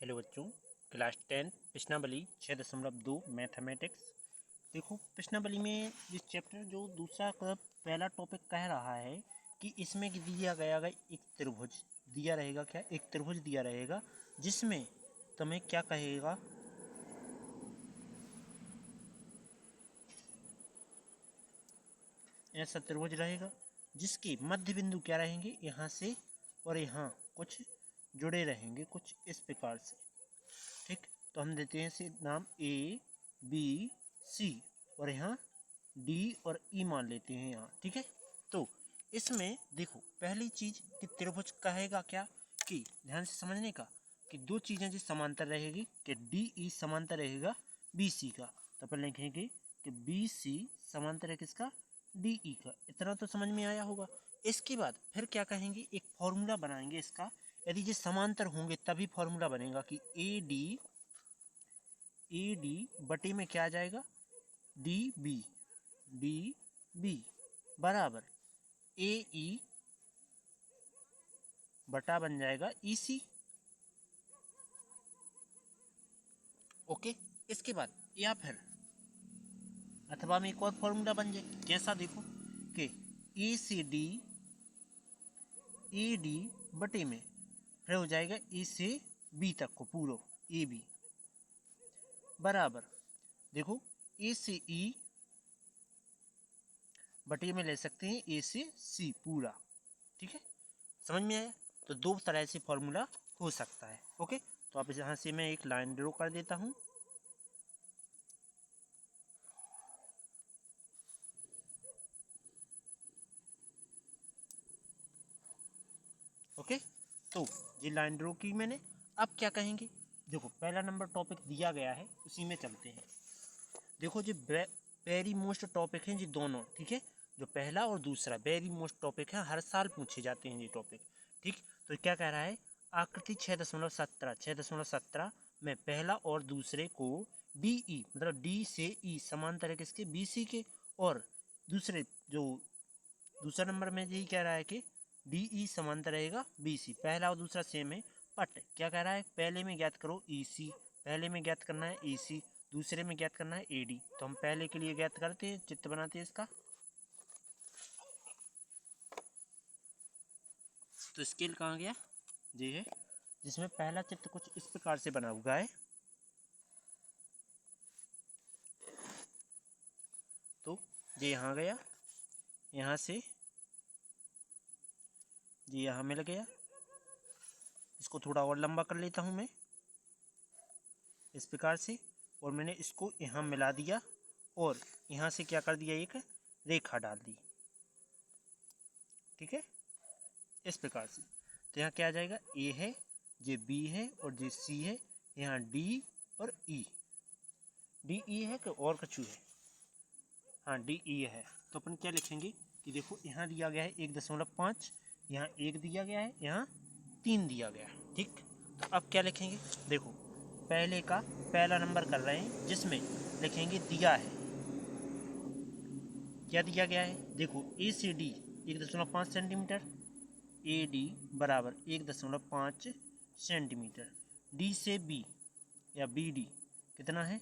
Hello बच्चों, class 10 प्रश्नावली 6.2 mathematics. देखो, प्रश्नावली में इस चैप्टर जो दूसरा का पहला टॉपिक कह रहा है कि इसमें दिया गया एक त्रिभुज दिया रहेगा। क्या? एक त्रिभुज दिया रहेगा जिसमें तुम्हें क्या कहेगा, ऐसा त्रिभुज रहेगा जिसके मध्य बिंदु क्या रहेंगे, यहाँ से और यहाँ कुछ जुड़े रहेंगे कुछ इस प्रकार से। ठीक, तो हम देते हैं इसे नाम ए बी सी और यहाँ डी और ई मान लेते हैं यहाँ। ठीक है, तो इसमें देखो पहली चीज कि त्रिभुज कहेगा क्या कि ध्यान से समझने का कि दो चीजें जो समांतर रहेगी कि डी ई समांतर रहेगा बी सी का। तो अपन लिखेंगे कि बी सी समांतर है किसका? डी ई का। इतना तो समझ में आया होगा। इसके बाद फिर क्या कहेंगे, एक फॉर्मूला बनाएंगे इसका। यदि ये समांतर होंगे तभी फॉर्मूला बनेगा कि ए डी बटे में क्या आ जाएगा, डी बी बराबर ए ई बटा बन जाएगा ई सी। ओके, इसके बाद या फिर अथवा में एक और फॉर्मूला बन जाए। कैसा? देखो कि ए से डी ए डी बटे में फिर हो जाएगा ए से बी तक को पूरा ए बी बराबर, देखो ए से ई बटे में ले सकते हैं ए से सी पूरा। ठीक है, समझ में आया? तो दो तरह से फॉर्मूला हो सकता है। ओके, तो आप यहाँ से मैं एक लाइन ड्रॉ कर देता हूँ। ओके, तो ये लाइन ड्रॉ की मैंने। अब क्या कहेंगे, देखो पहला नंबर टॉपिक दिया गया है उसी में चलते हैं। देखो जो वेरी मोस्ट टॉपिक हैं जी दोनों। ठीक है, जो पहला और दूसरा वेरी मोस्ट टॉपिक है, हर साल पूछे जाते हैं ये टॉपिक। ठीक, तो क्या कह रहा है, आकृति 6.17 में पहला और दूसरे को डी ई मतलब डी से ई समांतर है किसके? बी सी के। और दूसरे जो दूसरा नंबर में यही कह रहा है कि डी ई समांतर रहेगा बी सी। पहला और दूसरा सेम है, बट क्या कह रहा है, पहले में ज्ञात करो ई सी, पहले में ज्ञात करना है ई सी, दूसरे में ज्ञात करना है ए डी। तो हम पहले के लिए ज्ञात करते हैं, चित्र बनाते हैं इसका। तो स्केल कहाँ गया, ये है जिसमें पहला चित्र कुछ इस प्रकार से बना हुआ है। तो ये यहाँ गया, यहाँ से ये यहाँ मिल गया। इसको थोड़ा और लंबा कर लेता हूँ मैं इस प्रकार से, और मैंने इसको यहाँ मिला दिया और यहाँ से क्या कर दिया, एक रेखा डाल दी। ठीक है, इस प्रकार से। तो यहाँ क्या आ जाएगा, ए है, ये बी है और ये सी है, यहाँ डी और ई। डी ई है कि और कछु है? हाँ, डी ई है। तो अपन क्या लिखेंगे कि देखो यहाँ दिया गया है 1.5, यहाँ 1 दिया गया है, यहाँ 3 दिया गया है। ठीक, तो अब क्या लिखेंगे, देखो पहले का पहला नंबर कर रहे हैं जिसमें लिखेंगे दिया है। क्या दिया गया है, देखो ए से डी 1.5 सेंटीमीटर, ए डी बराबर 1.5 सेंटीमीटर, डी से बी या बी डी कितना है,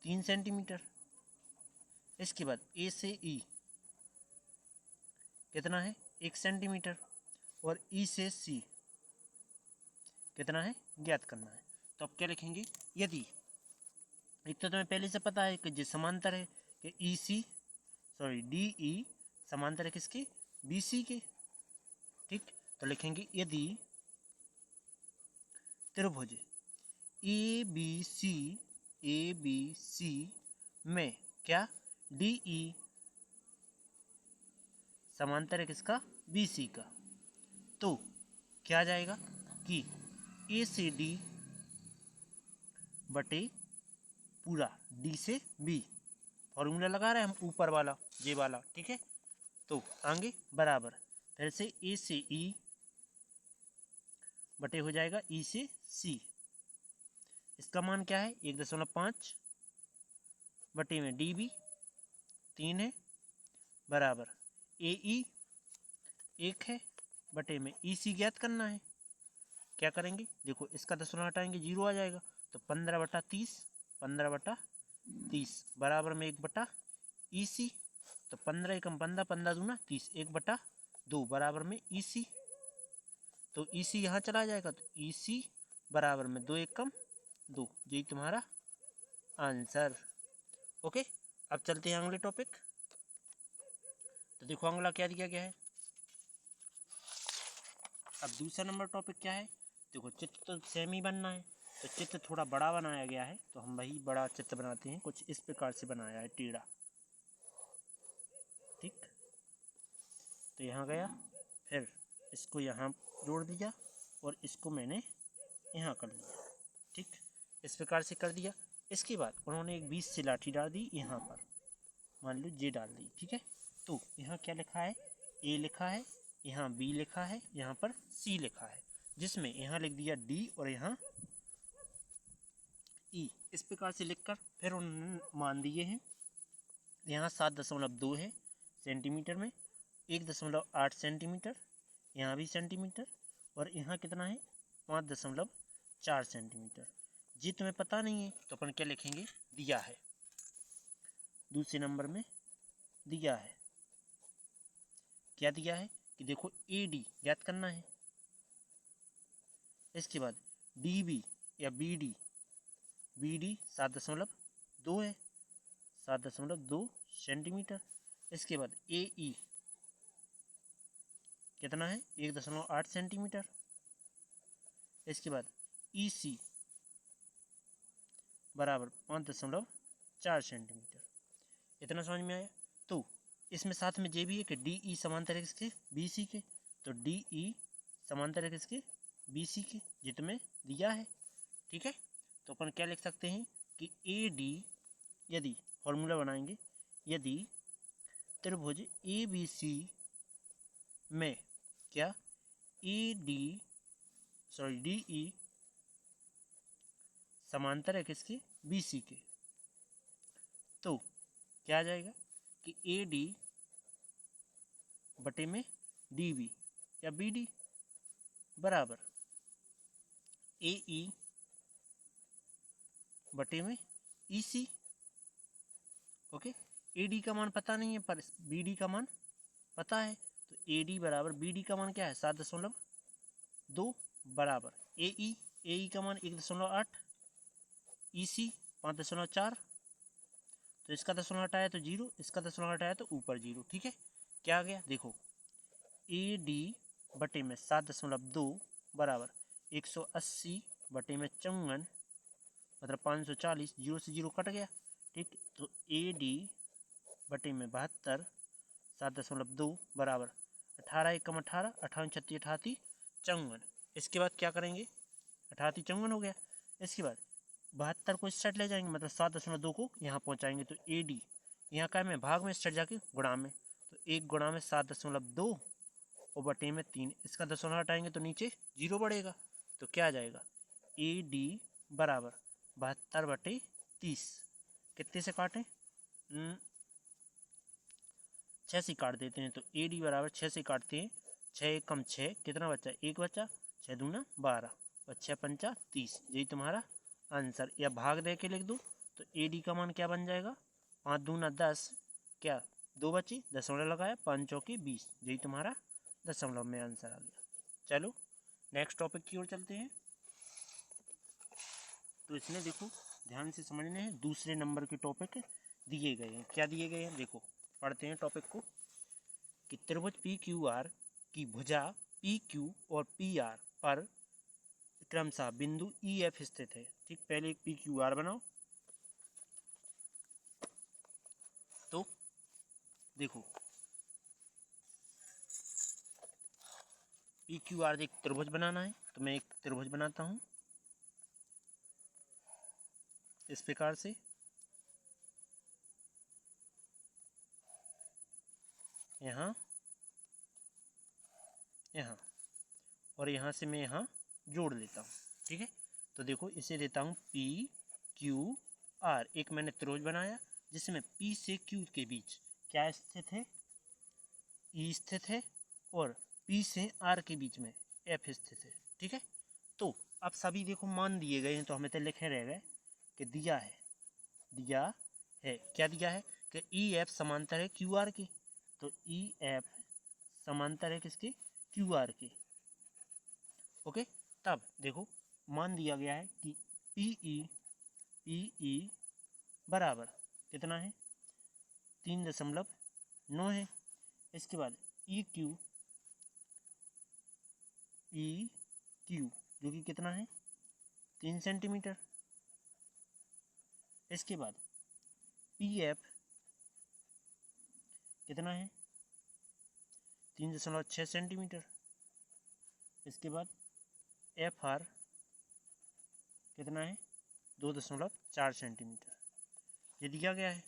3 सेंटीमीटर। इसके बाद ए से ई कितना है, 1 सेंटीमीटर, और ई से सी कितना है, ज्ञात करना है। तो अब क्या लिखेंगे, यदि एक तो तुम्हें पहले से पता है कि जो समांतर है कि ई सी डी ई समांतर है किसके, बी सी के। ठीक, तो लिखेंगे यदि त्रिभुज ए बी सी में क्या, डी ई समांतर है किसका, बी सी का, तो क्या आ जाएगा कि ए से डी बटे पूरा डी से बी। फॉर्मूला लगा रहे हैं हम ऊपर वाला जे वाला। ठीक है, तो आगे बराबर फिर से ए से ई बटे हो जाएगा ई से सी। इसका मान क्या है, 1.5 बटे में डी बी 3 है बराबर ए ई 1 है बटे में ई सी ज्ञात करना है। क्या करेंगे, देखो इसका दशमलव हटाएंगे 0 आ जाएगा, तो 15/30, 15/30 बराबर में 1/, EC, तो 15 एकम 15, 15 दूना 30, 1/2 बराबर में EC, तो EC यहाँ चला जाएगा, तो EC बराबर में 2 एकम 2, यही तुम्हारा आंसर। ओके, अब चलते हैं अगले टॉपिक। तो देखो अगला क्या दिया गया है। अब दूसरा नंबर टॉपिक क्या है, देखो चित्र तो सेम ही बनना है, तो चित्र थोड़ा बड़ा बनाया गया है, तो हम वही बड़ा चित्र बनाते हैं। कुछ इस प्रकार से बनाया है टेढ़ा, ठीक। तो यहाँ गया, फिर इसको यहाँ जोड़ दिया और इसको मैंने यहाँ कर दिया, ठीक। इस प्रकार से कर दिया। इसके बाद उन्होंने एक 20 से लाठी डाल दी यहाँ पर, मान लो जे डाल दी, ठीक है। तो यहाँ क्या लिखा है, ए लिखा है, यहाँ बी लिखा है, यहाँ पर सी लिखा है, जिसमें यहाँ लिख दिया डी और यहाँ ई। इस प्रकार से लिखकर फिर उन्होंने मान दिए हैं। यहाँ 7.2 है सेंटीमीटर में, 1.8 सेंटीमीटर, यहाँ भी सेंटीमीटर, और यहाँ कितना है 5.4 सेंटीमीटर। जी तुम्हें पता नहीं है तो अपन क्या लिखेंगे, दिया है। दूसरे नंबर में दिया है, क्या दिया है कि देखो AD ज्ञात करना है, इसके बाद DB या BD, BD 7.2 है, 7.2 सेंटीमीटर। इसके बाद AE कितना है 1.8 सेंटीमीटर। इसके बाद EC बराबर 5.4 सेंटीमीटर। इतना समझ में आया। तो इसमें साथ में ये भी है कि DE समांतर है किसके, BC के, तो DE समांतर है किसके, BC के, ये तुम्हें दिया है, ठीक है। तो अपन क्या लिख सकते हैं कि AD, यदि फॉर्मूला बनाएंगे, यदि त्रिभुज ABC में क्या DE समांतर है किसके, BC के, तो क्या आ जाएगा कि AD बटे में DB या BD बराबर AE बटे में EC। ओके, AD का मान पता नहीं है पर BD का मान पता है, तो AD बराबर BD का मान क्या है 7.2 बराबर AE का मान 1.8, EC 5.4, तो इसका दशमलव हटाया तो 0, इसका दशमलव हटाया तो ऊपर 0, ठीक है। क्या आ गया देखो, AD बटे में 7.2 बराबर 180 बटे में 54, मतलब 540, 0 से 0 कट गया, ठीक। तो AD बटे में 72 7.2 बराबर 18 एकम 18, 18 36 88 54। इसके बाद क्या करेंगे, 88 54 हो गया। इसके बाद 72 को इस साइड ले जाएंगे, मतलब 7.2 को यहाँ पहुँचाएंगे, तो AD यहाँ का में भाग में इस साइड जाके गुणा में, तो 1 गुणा में 7.2 और बटे में 3, इसका दशमलव हटाएंगे तो नीचे 0 बढ़ेगा, तो क्या आ जाएगा AD बराबर 72/30। कितने से काटें, 6 से काट देते हैं, तो AD बराबर 6 से काटते हैं, 6 एकम 6, कितना बचा, 1 बचा, 6 दूना 12 और 6 पंचा 30, यही तुम्हारा आंसर। या भाग दे के लिख दो, तो AD का मान क्या बन जाएगा, 5 दूना 10, क्या 2 बची, दशमलव लगाया, 5 चौके 20, यही तुम्हारा दशमलव में आंसर आ गया। चलो नेक्स्ट टॉपिक की ओर चलते हैं। तो इसमें देखो ध्यान से समझने हैं, दूसरे नंबर के टॉपिक दिए गए हैं। क्या दिए गए हैं देखो, पढ़ते हैं टॉपिक को, कि त्रिभुज PQR की भुजा PQ और PR पर क्रमशः बिंदु EF स्थित है, ठीक। पहले एक PQR बनाओ, तो देखो PQR एक त्रिभुज बनाना है, तो मैं एक त्रिभुज बनाता हूँ इस प्रकार से, यहाँ यहाँ और यहाँ से मैं यहाँ जोड़ लेता हूँ, ठीक है। तो देखो इसे देता हूँ PQR, एक मैंने त्रिभुज बनाया जिसमें P से Q के बीच क्या स्थित है, E स्थित है, और P से R के बीच में F स्थित है, ठीक है। तो अब सभी देखो मान दिए गए हैं, तो हमें तो लिखे रह गए कि दिया है क्या दिया है कि ई एफ समांतर है क्यू आर के। तो ई एफ समांतर है किसके, क्यू आर के। ओके, तब देखो मान दिया गया है कि पीई बराबर कितना है, 3.9 है। इसके बाद ई क्यू जो कि कितना है, 3 सेंटीमीटर। इसके बाद पी एफ कितना है, 3.6 सेंटीमीटर। इसके बाद एफ आर कितना है, 2.4 सेंटीमीटर। ये दिया गया है,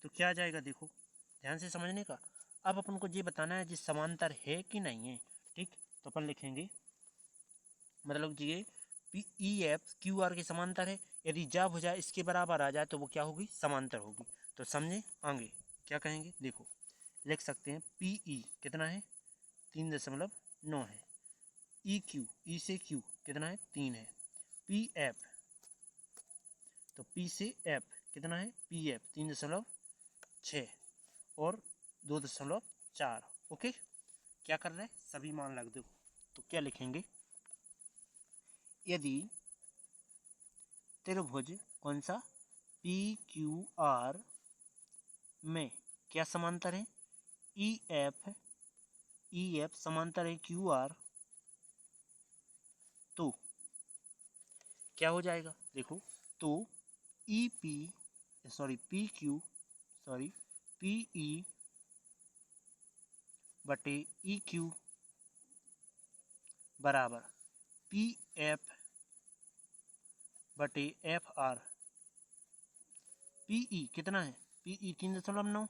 तो क्या आ जाएगा देखो ध्यान से समझने का। अब अपन को ये बताना है जी समांतर है कि नहीं है। ठीक, तो अपन लिखेंगे मतलब ये ई एफ क्यू आर के समांतर है। यदि जा भुजा इसके बराबर आ जाए तो वो क्या होगी, समांतर होगी। तो समझे आगे क्या कहेंगे, देखो लिख सकते हैं पीई कितना है, 3.9 है। ई क्यू, ई से क्यू कितना है, 3 है। पी एफ, तो पी से एफ कितना है, पी एफ 3.6 और 2.4। ओके, क्या कर रहे हैं, सभी मान लग दो। तो क्या लिखेंगे, यदि त्रिभुज कौन सा, पी क्यू आर में क्या समांतर है, ई एफ समांतर है क्यू आर, तो क्या हो जाएगा देखो, तो E P P Q P E बटे ई क्यू बराबर पी एफ बटे एफ आर। पीई कितना है, पीई 3.9,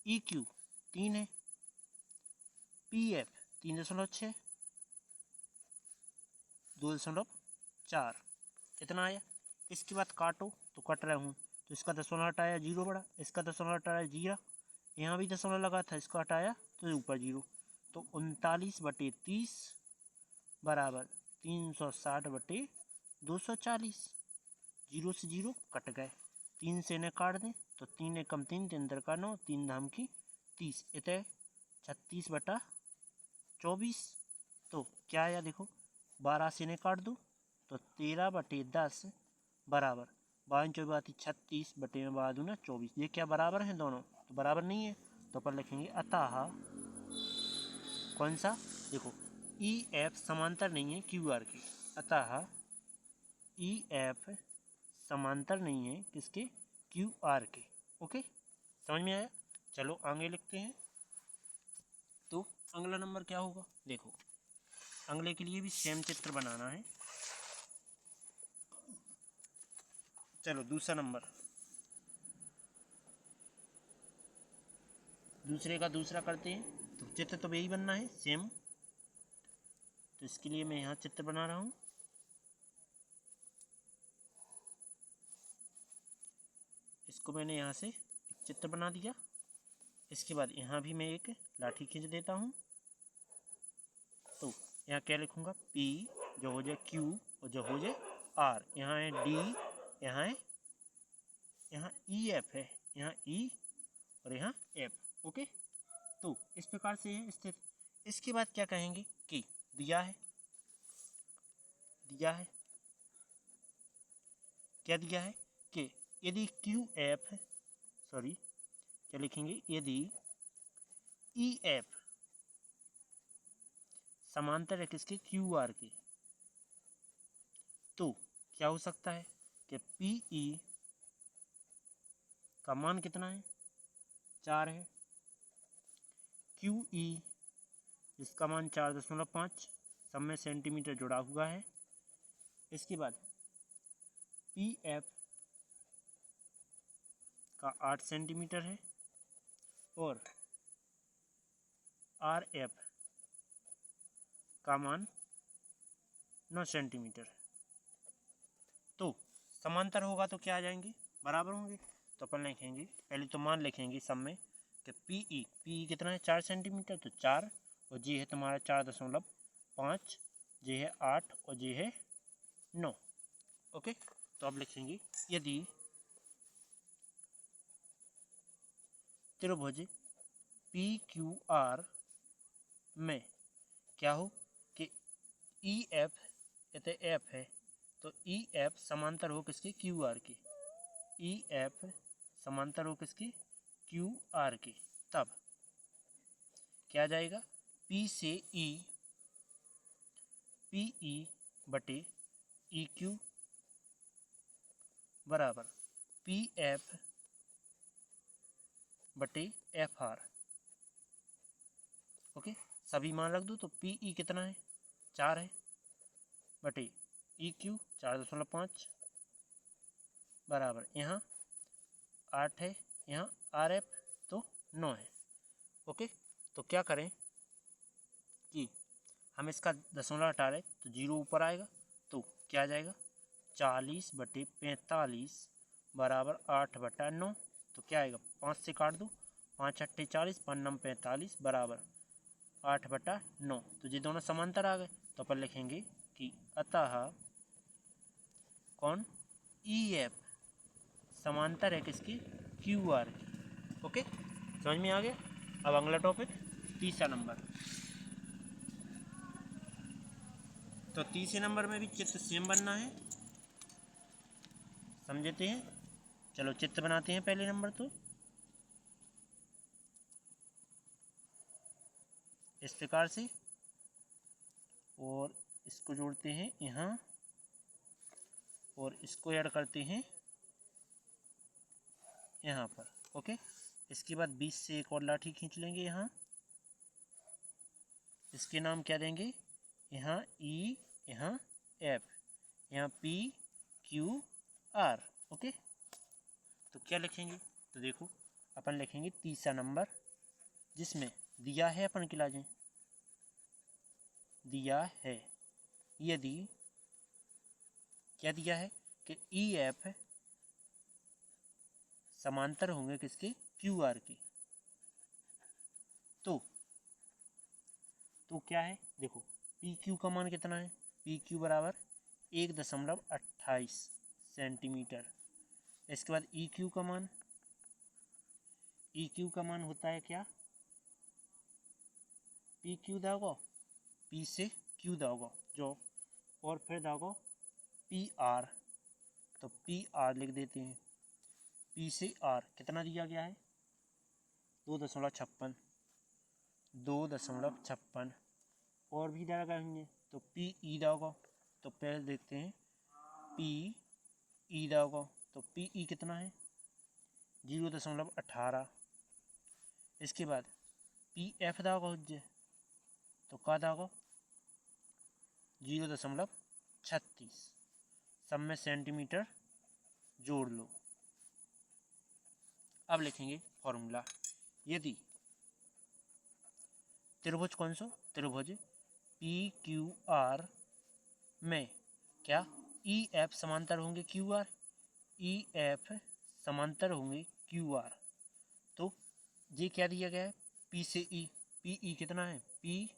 ई क्यू 3 है, पी एफ 3.6, 2.4 इतना आया। इसके बाद काटो तो कट रहा हूँ, तो इसका दशमलव हटाया 0 बड़ा, इसका दशमलव हटाया 0, यहाँ भी दशमलव लगा था इसको हटाया तो ऊपर 0। तो 39/30 बराबर 360/240। 0 से 0 कट गए, 3 से इन्हें काट दें तो 3 एकम 3, 3 का 9, 3 धाम की 30, इतने 36/24। तो क्या आया देखो, 12 से इन्हें काट दो तो 13/10 बराबर 22/36/24। ये क्या बराबर हैं दोनों, तो बराबर नहीं है, तो अपन लिखेंगे अतः कौन सा, देखो ई एफ समांतर नहीं है क्यू आर के, अतः ई एफ समांतर नहीं है किसके, क्यू आर के। ओके, समझ में आया। चलो आगे लिखते हैं। तो अगला नंबर क्या होगा, देखो अगले के लिए भी सेम चित्र बनाना है। चलो दूसरा नंबर, दूसरे का दूसरा करते हैं। तो चित्र तो यही बनना है सेम, तो इसके लिए मैं यहाँ चित्र बना रहा हूँ। इसको मैंने यहाँ से एक चित्र बना दिया। इसके बाद यहाँ भी मैं एक लाठी खींच देता हूँ। तो यहाँ क्या लिखूँगा, P जो हो जाए Q और जो हो जाए R। यहाँ है D, यहाँ E F है, यहाँ E और यहाँ F। ओके, तो इस प्रकार से है स्थित। इसके बाद क्या कहेंगे कि दिया है क्या दिया है कि यदि क्या लिखेंगे, यदि ई एफ समांतर है किसके, क्यू आर के, तो क्या हो सकता है कि पीई का मान कितना है, 4 है। क्यू ई जिसका मान 4.5, सब में सेंटीमीटर जुड़ा हुआ है। इसके बाद पी एफ का 8 सेंटीमीटर है और आर एफ का मान 9 सेंटीमीटर। तो समांतर होगा तो क्या आ जाएंगे, बराबर होंगे। तो अपन लिखेंगे, पहले तो मान लिखेंगे सब में कि पीई कितना है, 4 सेंटीमीटर, तो 4 और जी है तुम्हारा 4.5 ये है 8 और ये है 9। ओके, तो आप लिखेंगे यदि त्रिभुज पी क्यू आर में क्या हो कि ई एफ, कहते एफ है तो ई एफ समांतर हो किसके, क्यू आर के। ई एफ समांतर हो किसके, क्यू आर के, तब क्या जाएगा, पी से ई, पी ई बटे ई क्यू बराबर पी एफ बटे एफ आर। ओके, सभी मान रख दो तो पी ई कितना है, 4 है, बटे ई क्यू 4.5 बराबर यहाँ 8 है, यहाँ आर एफ तो 9 है। ओके, तो क्या करें कि हम इसका दशमलव हटा रहे तो 0 ऊपर आएगा, तो क्या आ जाएगा 40/45 बराबर 8/9। तो क्या आएगा, 5 से काट दो, 5 अट्ठे 40, 5 नम 45 बराबर 8/9। तो ये दोनों समांतर आ गए, तो अपन लिखेंगे कि अतः कौन, ई एफ समांतर है किसकी, क्यू आर की। ओके, समझ में आ गया। अब अगला टॉपिक तीसरा नंबर। तो तीसरे नंबर में भी चित्र सेम बनना है, समझते हैं। चलो चित्र बनाते हैं पहले नंबर, तो इस प्रकार से, और इसको जोड़ते हैं यहाँ और इसको ऐड करते हैं यहाँ पर। ओके, इसके बाद 20 से एक और लाठी खींच लेंगे यहाँ, इसके नाम क्या देंगे, यहाँ ई, यहाँ एफ, यहाँ पी क्यू आर। ओके, तो क्या लिखेंगे, तो देखो अपन लिखेंगे तीसरा नंबर, जिसमें दिया है, अपन की लाजें दिया है, यदि क्या दिया है कि ई एफ समांतर होंगे किसके, क्यू आर के, तो क्या है, देखो पी क्यू का मान कितना है, पी क्यू बराबर 1.28 सेंटीमीटर। इसके बाद ई क्यू का मान, ई क्यू का मान होता है क्या, पी क्यू दागो, पी से क्यू दागो जो, और फिर दागो पी आर, तो पी आर लिख देते हैं। पी से आर कितना दिया गया है, 2.56, 2.56, और भी दागा होंगे तो पी ई दागो, तो पहले देखते हैं पी ई दागो, तो पी ई कितना है 0.18। इसके बाद पी एफ दागो तो का दागो 0.36, सब में सेंटीमीटर जोड़ लो। अब लिखेंगे फॉर्मूला, यदि त्रिभुज कौन सा, त्रिभुज पी क्यू आर में क्या ई एफ समांतर होंगे क्यू आर, ई एफ समांतर होंगे क्यू आर, तो ये क्या दिया गया है, पी से ई, पी ई कितना है, पी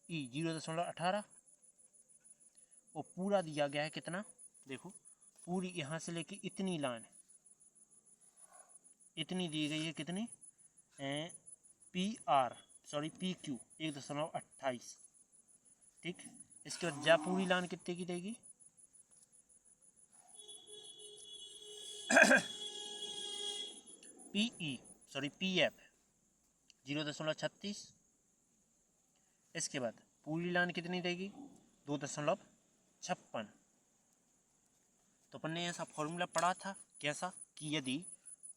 ई 0.18, और पूरा दिया गया है कितना, देखो पूरी यहाँ से लेके इतनी लाइन, इतनी दी गई है कितनी, P R sorry P Q 1.28, ठीक। इसके बाद जा पूरी लाइन कितने की देगी P E sorry P F 0.36, इसके बाद पूरी लाइन कितनी देगी 2.56। तो अपन ने ऐसा फॉर्मूला पढ़ा था कैसा, कि यदि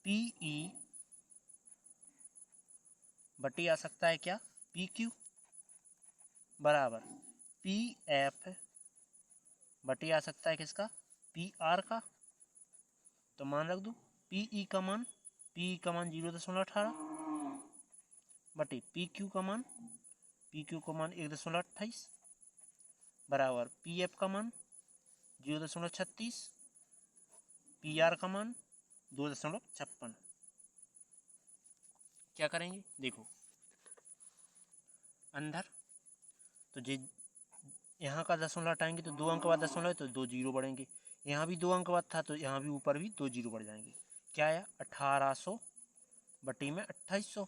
पी ई बटे आ सकता है क्या, पी क्यू बराबर पी एफ बटे आ सकता है किसका, पी आर का, तो मान रख दो पी ई का मान, पी ई का मान 0.18 बटे पी क्यू का मान, पी क्यू का मान 1.28 बराबर पी एफ का मान 0.36, पी आर का मान 2.56। क्या करेंगे, देखो अंदर तो यहाँ का दशमलव हटाएंगे तो 2 अंक बाद दशमलव है तो 2 जीरो बढ़ेंगे, यहाँ भी 2 अंक बाद था तो यहाँ भी ऊपर भी 2 जीरो बढ़ जाएंगे। क्या आया 1800 बटी में 2800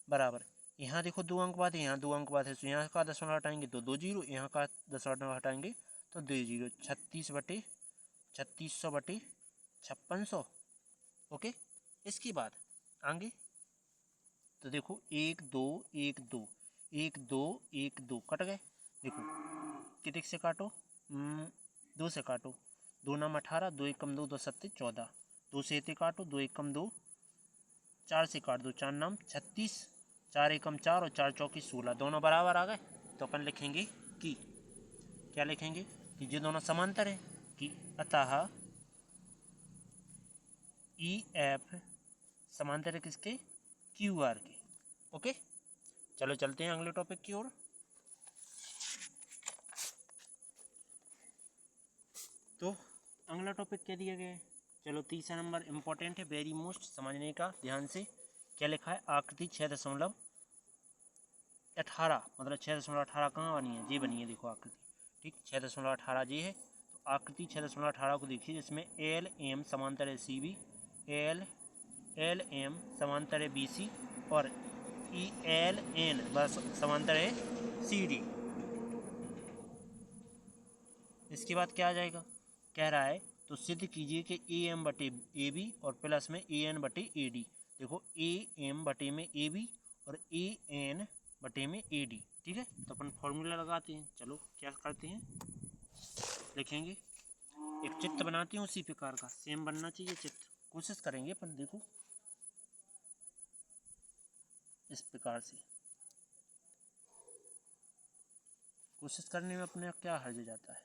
बराबर, यहाँ देखो 2 अंक बाद है, यहाँ 2 अंक बाद है तो यहाँ का दशमलव हटाएंगे तो 2 जीरो, यहाँ का दशमलव हटाएंगे तो 2 जीरो, 3600 बटे 5600। ओके, इसके बाद आगे तो देखो 1 2 1 2 1 2 1 2 कट गए। देखो कितने से काटो, 2 से काटो, 2 नाम 18, 2 एक कम 2, 2 सत्ते 14, 2 से इतने काटो, 2 एक कम 2, 4 से काट दो, 4 नाम 36, 4 एकम 4 और 4 चौकी 16, दोनों बराबर आ गए। तो अपन लिखेंगे कि क्या लिखेंगे कि ये दोनों समांतर है कि अतः ई एफ समांतर है किसके, क्यू आर के। ओके, चलो चलते हैं अगले टॉपिक की ओर। तो अगला टॉपिक क्या दिया गया है, चलो तीसरा नंबर इम्पोर्टेंट है, वेरी मोस्ट समझने का ध्यान से। क्या लिखा है, आकृति 6.18 मतलब 6.18 कहाँ बनी है, ये बनी है देखो आकृति, ठीक 6.18 ये है। तो आकृति 6.18 को देखिए, जिसमें एल एम समांतर है सी बी, एल एम समांतर है बी सी और ई एल एन बस समांतर है सी डी। इसके बाद क्या आ जाएगा, कह रहा है तो सिद्ध कीजिए कि ए एम बटे ए बी और प्लस में ए एन बटे ए डी। देखो ए एम बटे में ए बी और ए एन बटे में ए डी, ठीक है। तो अपन फॉर्मूला लगाते हैं, चलो क्या करते हैं, लिखेंगे एक चित्र बनाते हैं उसी प्रकार का, सेम बनना चाहिए चित्र, कोशिश करेंगे अपन। देखो इस प्रकार से कोशिश करने में अपने क्या हर्ज जाता है।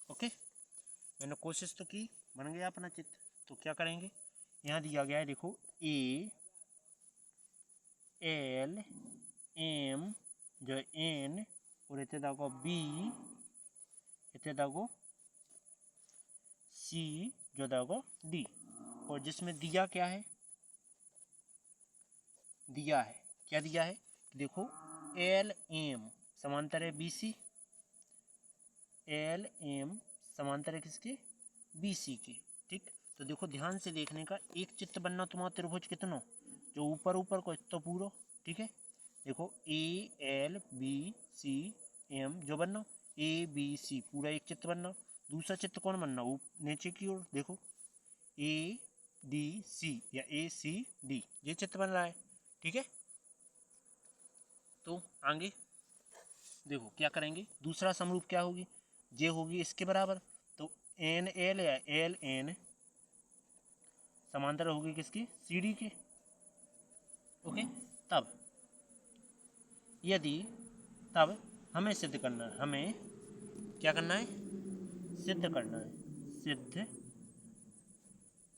ओके, मैंने कोशिश तो की, बन गया अपना चित्र। तो क्या करेंगे, यहाँ दिया गया है देखो ए एल एम जो एन और इतने दागो बी, इतने दागो सी जो दागो डी, और जिसमें दिया क्या है, दिया है क्या दिया है, देखो एल एम समांतर है बी सी, एल एम समांतर है किसके, बी सी के, ठीक। तो देखो ध्यान से देखने का, एक चित्र बनना तुम्हारा त्रिभुज कितनों, जो ऊपर ऊपर को तो पूरा, ठीक है। देखो A L B C M जो बनना, ए बी सी पूरा एक चित्र बनना। दूसरा चित्र कौन बनना, वो नीचे की ओर देखो ए डी सी या ए सी डी, ये चित्र बन रहा है, ठीक है। तो आगे देखो क्या करेंगे, दूसरा समरूप क्या होगी, जे होगी इसके बराबर। तो एन एल या एल एन समांतर होगी किसकी, सी डी के। ओके, तब यदि, तब हमें सिद्ध करना है, हमें क्या करना है, सिद्ध करना है, सिद्ध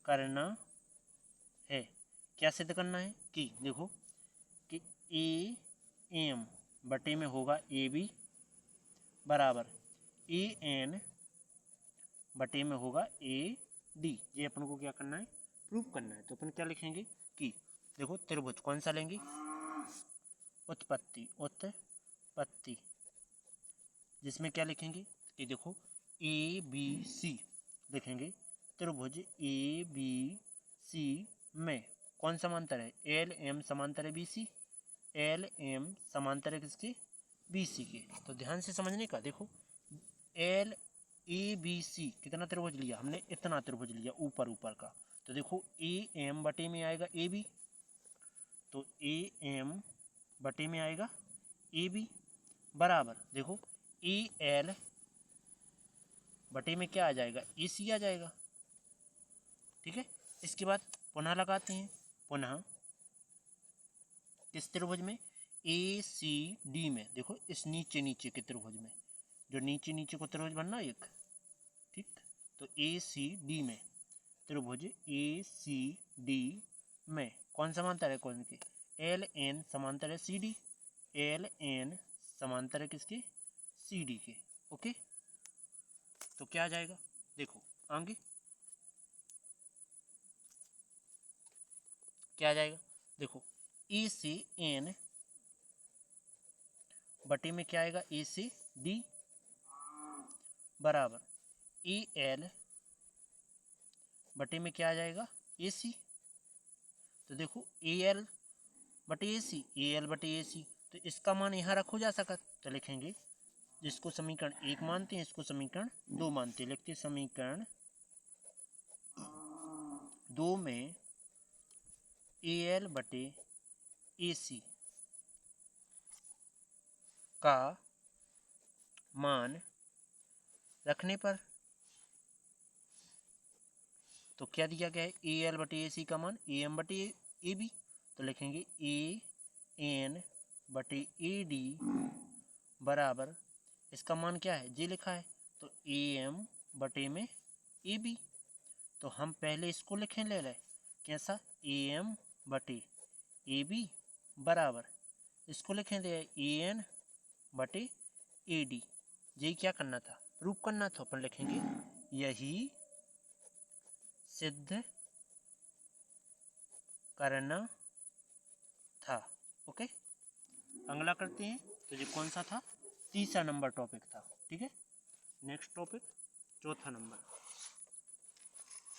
करना है। क्या सिद्ध करना है कि देखो कि ए एम बटे में होगा ए बी बराबर ए एन बटे में होगा ए डी। ये अपन को क्या करना है, प्रूव करना है। तो अपन क्या लिखेंगे कि देखो त्रिभुज कौन सा लेंगे, उत्पत्ति, उत्पत्ति जिसमें क्या लिखेंगे कि देखो ए बी सी लिखेंगे, त्रिभुज ए बी सी में कौन समांतर है, एल एम समांतर है बी सी, एल एम समांतर है किसके, बी सी के। तो ध्यान से समझने का, देखो एल ए बी सी कितना त्रिभुज लिया हमने, इतना त्रिभुज लिया ऊपर ऊपर का। तो देखो ए एम बटे में आएगा ए बी, तो ए एम बटे में आएगा ए बी बराबर देखो ए एल बटे में क्या आ जाएगा, ए सी आ जाएगा, ठीक है। इसके बाद पुनः लगाते हैं, पुनः किस त्रिभुज में, ए सी डी में। देखो इस नीचे नीचे के त्रिभुज में, जो नीचे नीचे को त्रिभुज बनना एक, ठीक। तो ए सी डी में त्रिभुज ए सी डी में कौन समांतर है कौन के, एल एन समांतर है सी डी, एल एन समांतर है किसके, सी डी के। ओके, तो क्या आ जाएगा, देखो आगे क्या आ जाएगा, देखो ए से एन बटे में क्या आएगा, ए से डी बराबर ए एल बटे में क्या आ जाएगा, ए सी। तो देखो ए एल बटे ए सी, ए एल बटे ए सी, तो इसका मान यहाँ रखो जा सकता, तो लिखेंगे जिसको समीकरण 1 मानते हैं इसको समीकरण 2 मानते हैं, लिखते समीकरण 2 में ए एल बटे ए सी का मान रखने पर तो क्या दिया गया है, ए एल बटे ए सी का मान ए एम बटे ए बी, तो लिखेंगे ए एन बटे ए डी बराबर इसका मान क्या है, जे लिखा है, तो ए एम बटे में ए बी। तो हम पहले इसको लिखें ले लें कैसा, ए एम बटे ए बी बराबर इसको लिखें ले ए एन बटे ए डी। यही क्या करना था, प्रूफ करना था, अपन लिखेंगे यही सिद्ध करना था। ओके, अगला करते हैं, तो ये कौन सा था, तीसरा नंबर टॉपिक था। ठीक है, नेक्स्ट टॉपिक चौथा नंबर।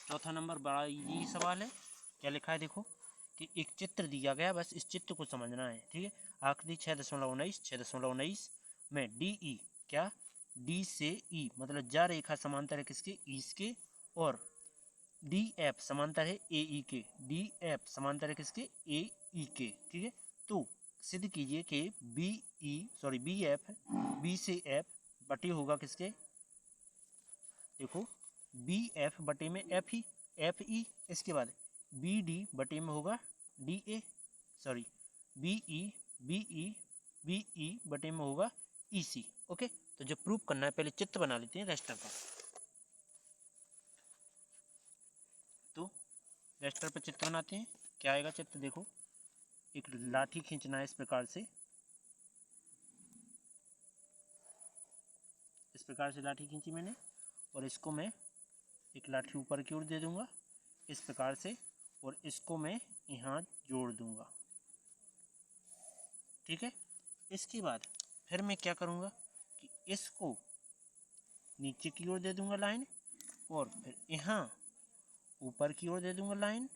चौथा नंबर बड़ा इजी सवाल है, क्या लिखा है देखो कि एक चित्र दिया गया, बस इस चित्र को समझना है। ठीक है, आखिरी 6.19 में डी ई क्या, डी से ई मतलब जा रेखा समांतर है किसके, इसके, और डी एफ समांतर है ए ई के, डी एफ समांतर है किसके, ए ई के। ठीक है, तो सिद्ध कीजिए कि बी एफ बी से एफ बटे होगा किसके, देखो बी एफ बटे में एफ ई, इसके बाद बी डी बटे में होगा D A, sorry B E बटे में होगा ई सी। ओके, तो जो प्रूफ करना है पहले चित्र बना लेते हैं रेस्टर का। तो रेस्टर पर चित्र बनाते हैं, क्या आएगा चित्र, देखो एक लाठी खींचना है इस प्रकार से, इस प्रकार से लाठी खींची मैंने, और इसको मैं एक लाठी ऊपर की ओर दे दूंगा इस प्रकार से, और इसको मैं यहाँ जोड़ दूंगा। ठीक है, इसके बाद फिर मैं क्या करूँगा कि इसको नीचे की ओर दे दूंगा लाइन, और फिर यहाँ ऊपर की ओर दे दूंगा लाइन,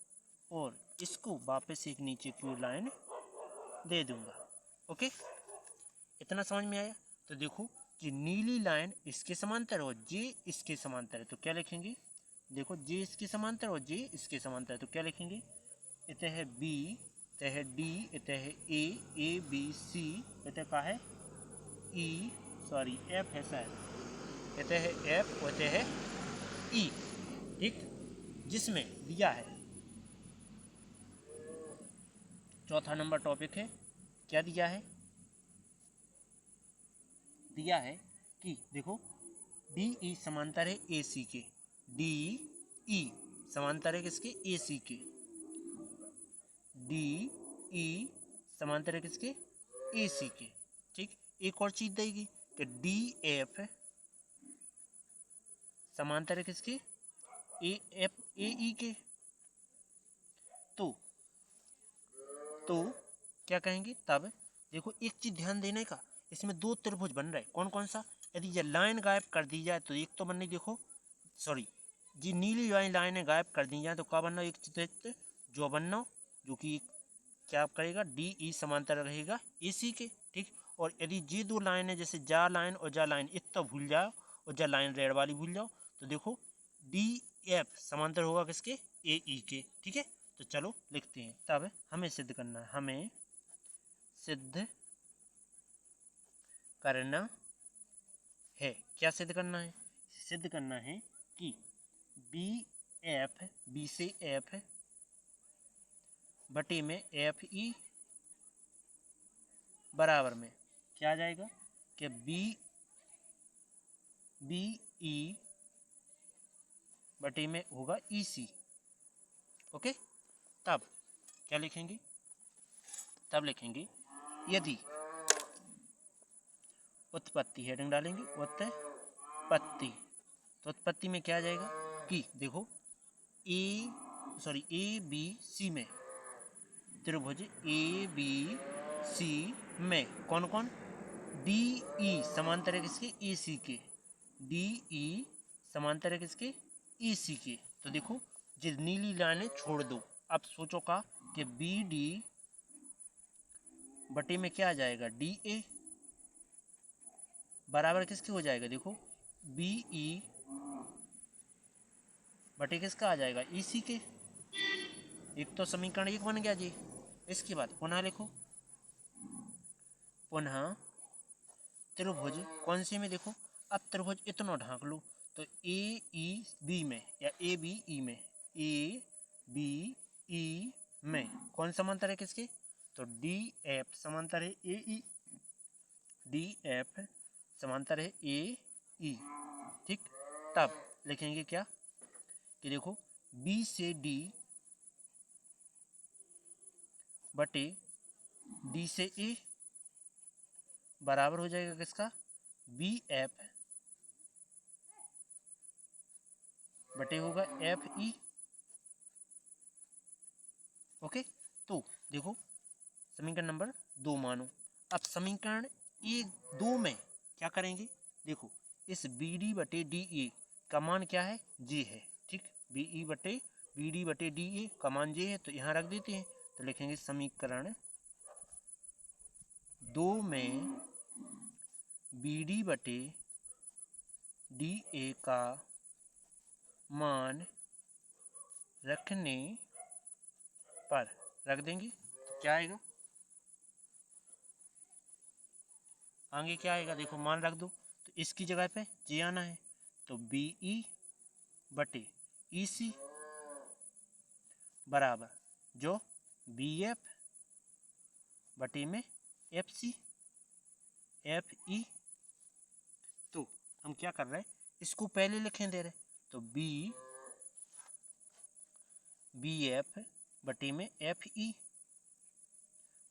और इसको वापस एक नीचे की ओर लाइन दे दूंगा। ओके, इतना समझ में आया। तो देखो कि नीली लाइन इसके समांतर और जे इसके समांतर है, तो क्या लिखेंगे, देखो जे इसके समांतर और जे इसके समांतर है, तो क्या लिखेंगे, इतने है बी, इतने है डी, इतने है ए बी सी, इतने का है ई, सॉरी एफ है शायद, इतने है एफ और इतने है ई। ठीक, जिसमें दिया है चौथा नंबर टॉपिक है, क्या दिया है, दिया है कि देखो डी ई समांतर है ए सी के, डी ई समांतर है किसके, ए सी के, डी ई समांतर है किसके, ए सी के। ठीक, एक और चीज देगी कि डी एफ समांतर है किसके, ए एफ ए ई के। तो क्या कहेंगे, तब देखो एक चीज ध्यान देने का, इसमें दो त्रिभुज बन रहे, कौन कौन सा, यदि ये लाइन गायब कर दी जाए तो एक तो बनने, देखो सॉरी जी नीली लाइनें गायब कर दी जाए तो क्या बनना, एक चित्र जो बनना, जो कि क्या करेगा, डी ई समांतर रहेगा ए सी के। ठीक, और यदि ये दो लाइनें जैसे जा लाइन और जा लाइन इतना भूल जाओ और जा लाइन रेड वाली भूल जाओ, तो देखो डी एफ समांतर होगा किसके, ए ई के। ठीक है, तो चलो लिखते हैं, तब हमें सिद्ध करना है, हमें सिद्ध करना है, क्या सिद्ध करना है, सिद्ध करना है कि बी से एफ बटे में एफ ई बराबर में क्या आ जाएगा कि बी ई बटे में होगा EC। ओके, तब क्या लिखेंगे, तब लिखेंगे यदि उत्पत्ति, हेडिंग डालेंगे उत्पत्ति, तो उत्पत्ति में क्या आ जाएगा कि देखो ABC में त्रिभुज ABC में कौन कौन, DE समांतर है किसके, AC के, DE समांतर है किसके, EC के। तो देखो जिस नीली लाइनें छोड़ दो, अब सोचो का कि BD बटे में क्या आ जाएगा, DA बराबर किसके हो जाएगा, देखो BE बटे किसका आ जाएगा, EC के। एक तो समीकरण 1 बन गया जी। इसके बाद पुनः लिखो, पुनः त्रिभुज कौन से में, देखो अब त्रिभुज इतना ढांक लो तो AEB में या ABE में, ABE में कौन समांतर है किसके, तो DF समांतर है AE, DF समांतर है AE। ठीक, तब लिखेंगे क्या कि देखो B से D बटे D से A बराबर हो जाएगा किसका, BF बटे होगा FE। ओके, तो देखो समीकरण नंबर 2 मानो। अब समीकरण 1-2 में क्या करेंगे, देखो इस BD बटे DA का मान क्या है, J है। ठीक, BD बटे DA का मान J है, तो यहाँ रख देते हैं। तो लिखेंगे समीकरण 2 में BD बटे DA का मान रखने पर, रख देंगे तो क्या आएगा, आगे क्या आएगा, देखो मान रख दो तो इसकी जगह पे J आना है, तो BE बटे EC बराबर जो BF बटे में FC FE। तो हम क्या कर रहे हैं, इसको पहले लिखें दे रहे, तो BF बटे में FE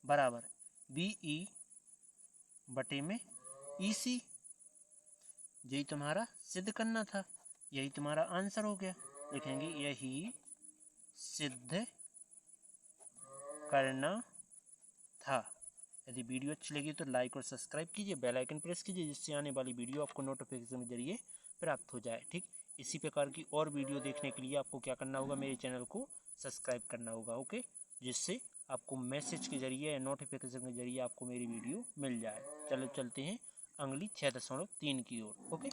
बराबर BE बटे में EC। यही तुम्हारा सिद्ध करना था, यही तुम्हारा आंसर हो गया। लिखेंगे यही सिद्ध करना था। यदि वीडियो अच्छी लगी तो लाइक और सब्सक्राइब कीजिए, बेल आइकन प्रेस कीजिए, जिससे आने वाली वीडियो आपको नोटिफिकेशन के जरिए प्राप्त हो जाए। ठीक, इसी प्रकार की और वीडियो देखने के लिए आपको क्या करना होगा, मेरे चैनल को सब्सक्राइब करना होगा। ओके, जिससे आपको मैसेज के जरिए या नोटिफिकेशन के जरिए आपको मेरी वीडियो मिल जाए। चलो चलते हैं अगली 6.3 की ओर। ओके।